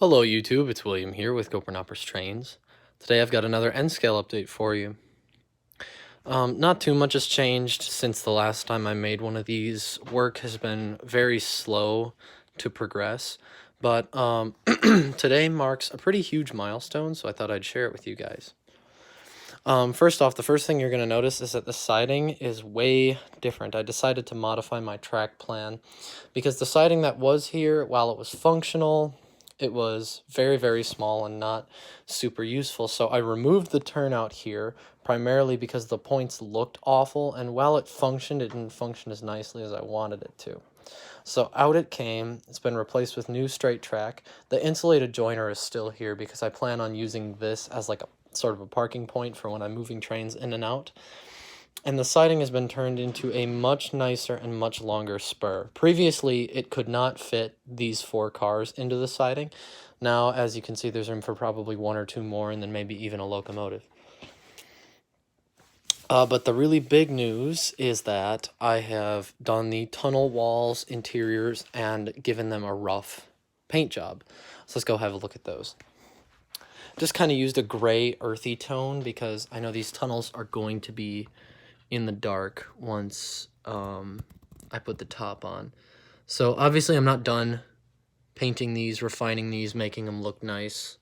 Hello YouTube, it's William here with Gopernopper's Trains. Today I've got another N-Scale update for you. Not too much has changed since the last time I made one of these. Work has been very slow to progress, but today marks a pretty huge milestone, so I thought I'd share it with you guys. First off, the first thing you're going to notice is that the siding is way different. I decided to modify my track plan because the siding that was here, while it was functional, it was very, very small and not super useful. So I removed the turnout here primarily because the points looked awful, and while it functioned, it didn't function as nicely as I wanted it to. So out it came. It's been replaced with new straight track. The insulated joiner is still here because I plan on using this as like a sort of a parking point for when I'm moving trains in and out. And the siding has been turned into a much nicer and much longer spur. Previously, it could not fit these 4 cars into the siding. Now, as you can see, there's room for probably 1 or 2 more, and then maybe even a locomotive. But the really big news is that I have done the tunnel walls, interiors, and given them a rough paint job. So let's go have a look at those. Just kind of used a gray, earthy tone because I know these tunnels are going to be in the dark once I put the top on. So obviously I'm not done painting these, refining these, making them look nice,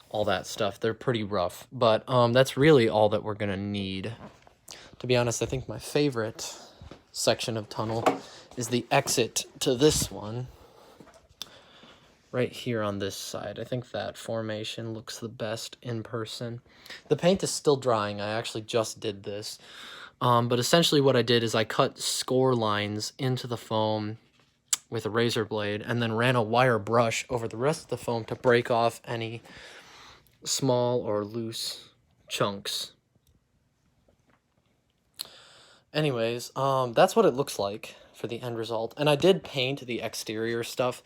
all that stuff. They're pretty rough, but that's really all that we're gonna need. To be honest, I think my favorite section of tunnel is the exit to this one. Right here on this side. I think that formation looks the best in person. The paint is still drying. I actually just did this. But essentially what I did is I cut score lines into the foam with a razor blade and then ran a wire brush over the rest of the foam to break off any small or loose chunks. Anyways, that's what it looks like for the end result. And I did paint the exterior stuff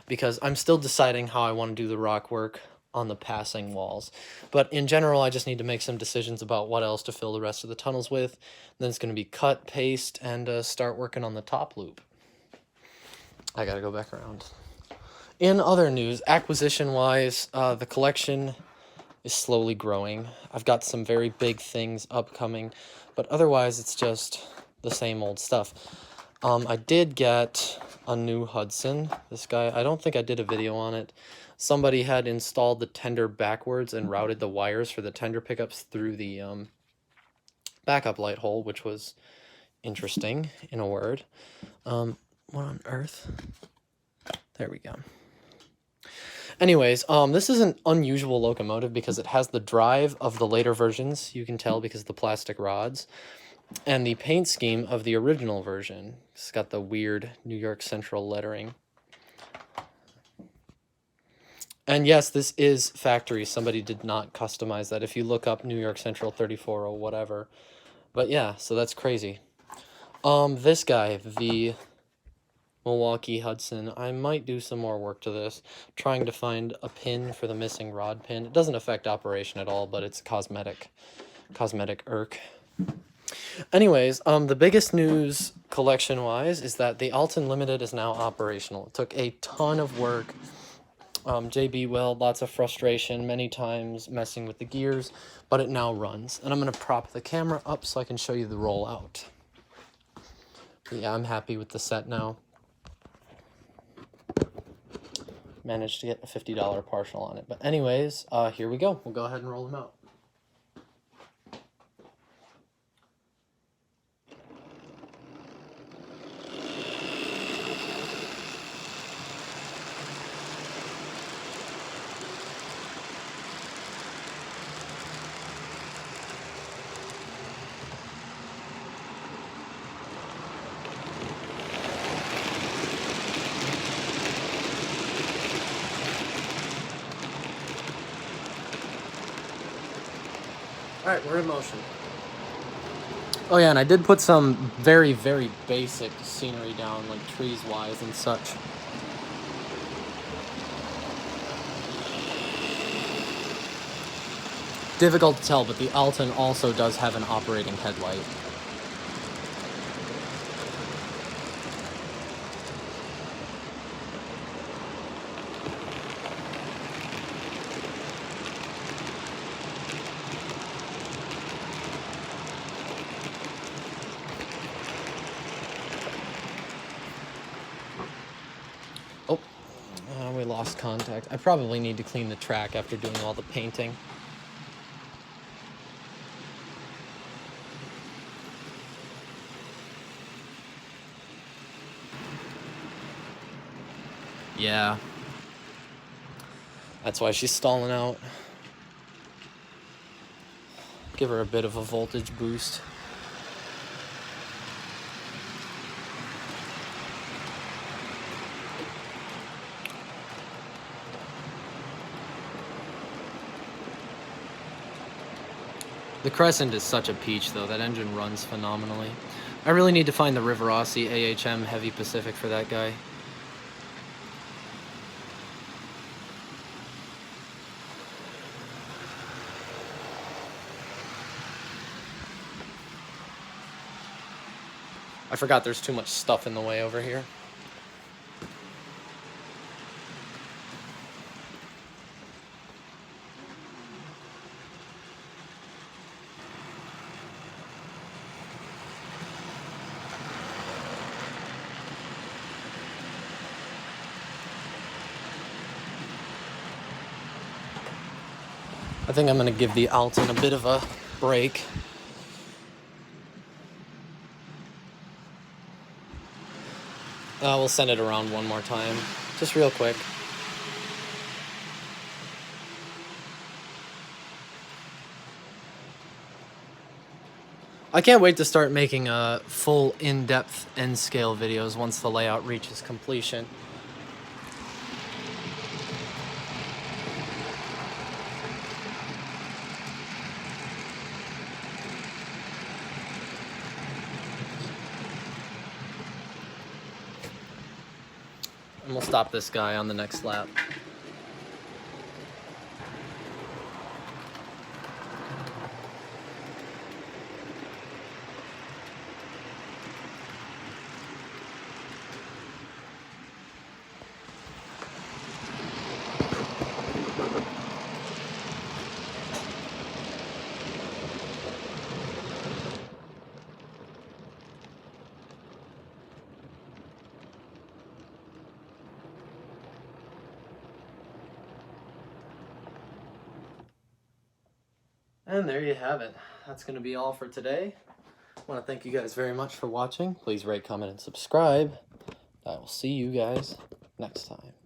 because I'm still deciding how I want to do the rock work on the passing walls. But in general, I just need to make some decisions about what else to fill the rest of the tunnels with. Then it's going to be cut, paste, and start working on the top loop. I gotta go back around. In other news, acquisition-wise, the collection is slowly growing. I've got some very big things upcoming, but otherwise it's just the same old stuff. I did get a new Hudson. This guy, I don't think I did a video on it. Somebody had installed the tender backwards and routed the wires for the tender pickups through the backup light hole, which was interesting, in a word. What on earth? There we go. Anyways, this is an unusual locomotive because it has the drive of the later versions, you can tell because of the plastic rods, and the paint scheme of the original version. It's got the weird New York Central lettering. And yes, this is factory. Somebody did not customize that. If you look up New York Central 34 or whatever. But yeah, so that's crazy. This guy, the Milwaukee Hudson, I might do some more work to this, trying to find a pin for the missing rod pin. It doesn't affect operation at all, but it's cosmetic irk. Anyways, the biggest news collection-wise is that the Alton Limited is now operational. It took a ton of work. JB weld, lots of frustration, many times messing with the gears, but it now runs. And I'm going to prop the camera up so I can show you the rollout. Yeah, I'm happy with the set now. Managed to get a $50 partial on it. But anyways, here we go. We'll go ahead and roll them out. Alright, we're in motion. Oh yeah, and I did put some very, very basic scenery down, like trees-wise and such. Difficult to tell, but the Alton also does have an operating headlight. We lost contact. I probably need to clean the track after doing all the painting. Yeah. That's why she's stalling out. Give her a bit of a voltage boost. The Crescent is such a peach, though. That engine runs phenomenally. I really need to find the Rivarossi AHM Heavy Pacific for that guy. I forgot there's too much stuff in the way over here. I think I'm going to give the Alton a bit of a break. We'll send it around one more time, just real quick. I can't wait to start making full in-depth N-scale videos once the layout reaches completion. And we'll stop this guy on the next lap. And there you have it. That's going to be all for today. I want to thank you guys very much for watching. Please rate, comment, and subscribe. I will see you guys next time.